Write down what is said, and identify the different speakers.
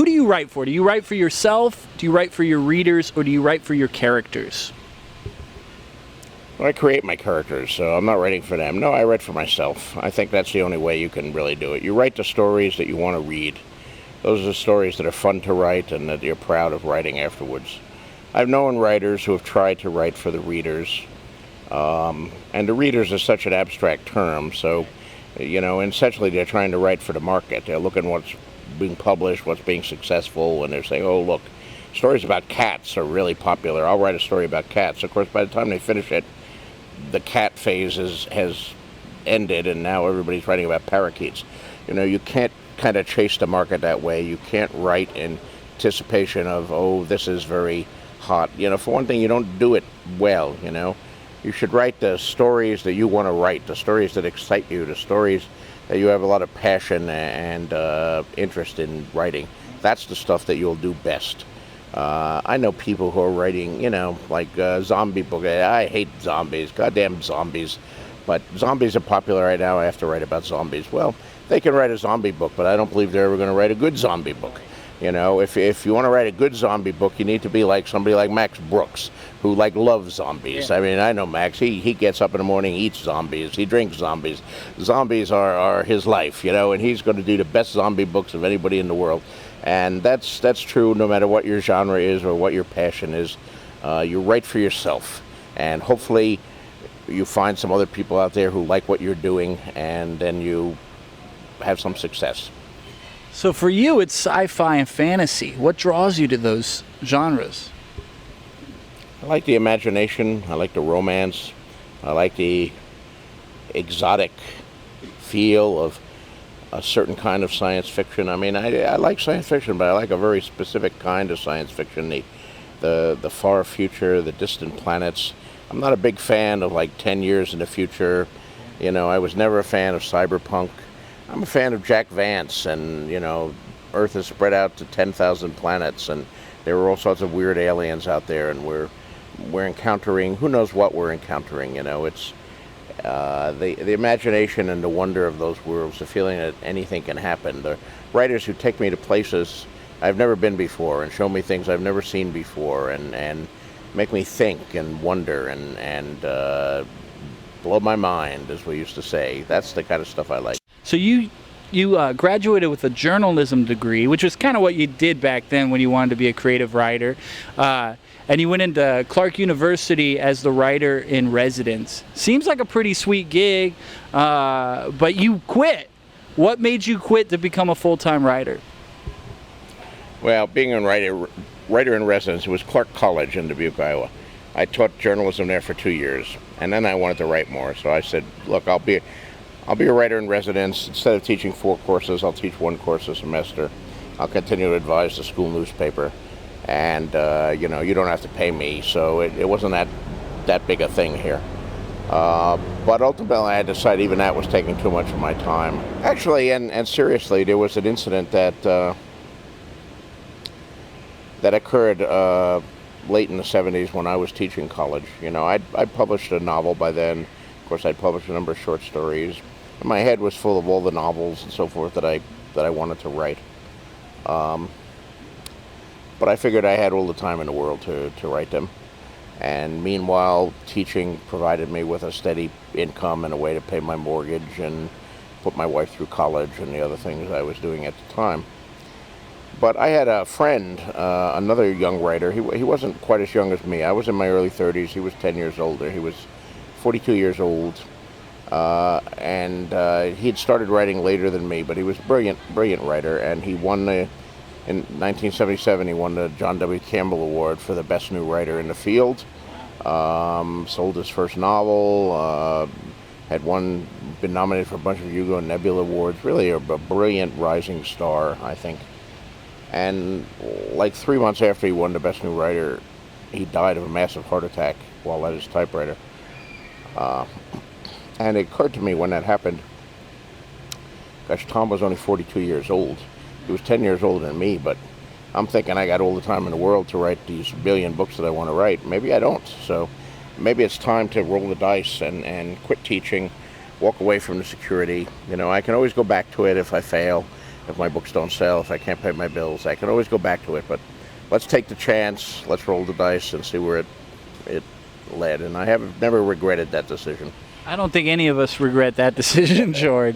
Speaker 1: do you write for? Do you write for yourself? Do you write for your readers? Or do you write for your characters?
Speaker 2: Well, I create my characters, so I'm not writing for them. No, I write for myself. I think that's the only way you can really do it. You write the stories that you want to read. Those are the stories that are fun to write and that you're proud of writing afterwards. I've known writers who have tried to write for the readers. And the readers is such an abstract term, so, essentially they're trying to write for the market. They're looking what's being published, what's being successful, and they're saying, oh, look, stories about cats are really popular. I'll write a story about cats. Of course, by the time they finish it, the cat phase has ended, and now everybody's writing about parakeets. You can't kind of chase the market that way. You can't write in anticipation of, oh, this is very hot. For one thing, you don't do it well, You should write the stories that you want to write, the stories that excite you, the stories that you have a lot of passion and interest in writing. That's the stuff that you'll do best. I know people who are writing, like zombie book. I hate zombies, goddamn zombies. But zombies are popular right now. I have to write about zombies. Well, they can write a zombie book, but I don't believe they're ever going to write a good zombie book. If you want to write a good zombie book, you need to be like somebody like Max Brooks, who loves zombies. Yeah. I mean, I know Max. He gets up in the morning, eats zombies, he drinks zombies. Zombies are his life, and he's going to do the best zombie books of anybody in the world. And that's true no matter what your genre is or what your passion is. You write for yourself, and hopefully you find some other people out there who like what you're doing, and then you have some success.
Speaker 1: So for you, it's sci-fi and fantasy. What draws you to those genres?
Speaker 2: I like the imagination. I like the romance. I like the exotic feel of a certain kind of science fiction. I mean, I like science fiction, but I like a very specific kind of science fiction, the far future, the distant planets. I'm not a big fan of 10 years in the future. I was never a fan of cyberpunk. I'm a fan of Jack Vance, and, Earth is spread out to 10,000 planets, and there are all sorts of weird aliens out there, and we're encountering, who knows what we're encountering, It's the imagination and the wonder of those worlds, the feeling that anything can happen. The writers who take me to places I've never been before and show me things I've never seen before and make me think and wonder and blow my mind, as we used to say. That's the kind of stuff I like.
Speaker 1: So you graduated with a journalism degree, which was kind of what you did back then when you wanted to be a creative writer. And you went into Clark University as the writer in residence. Seems like a pretty sweet gig, but you quit. What made you quit to become a full-time writer?
Speaker 2: Well, being a writer in residence, it was Clark College in Dubuque, Iowa. I taught journalism there for 2 years, and then I wanted to write more. So I said, look, I'll be a writer in residence. Instead of teaching 4 courses, I'll teach 1 course a semester. I'll continue to advise the school newspaper. And, you don't have to pay me, so it wasn't that big a thing here. But ultimately, I decided even that was taking too much of my time. Actually, and seriously, there was an incident that occurred late in the 70s when I was teaching college. I'd published a novel by then. Of course, I'd published a number of short stories. And my head was full of all the novels and so forth that I wanted to write. But I figured I had all the time in the world to write them. And meanwhile, teaching provided me with a steady income and a way to pay my mortgage and put my wife through college and the other things I was doing at the time. But I had a friend, another young writer. He wasn't quite as young as me. I was in my early 30s. He was 10 years older. He was 42 years old. And he'd started writing later than me, but he was a brilliant writer. And he won in 1977, he won the John W. Campbell Award for the best new writer in the field. Sold his first novel, had been nominated for a bunch of Hugo and Nebula Awards. Really a brilliant rising star, I think. And 3 months after he won the best new writer, he died of a massive heart attack while at his typewriter. And it occurred to me when that happened, gosh, Tom was only 42 years old. He was 10 years older than me, but I'm thinking I got all the time in the world to write these billion books that I want to write. Maybe I don't. So maybe it's time to roll the dice and quit teaching, walk away from the security. I can always go back to it if I fail. if my books don't sell, if I can't pay my bills, I can always go back to it. But let's take the chance, let's roll the dice and see where it led. And I have never regretted that decision.
Speaker 1: I don't think any of us regret that decision, George.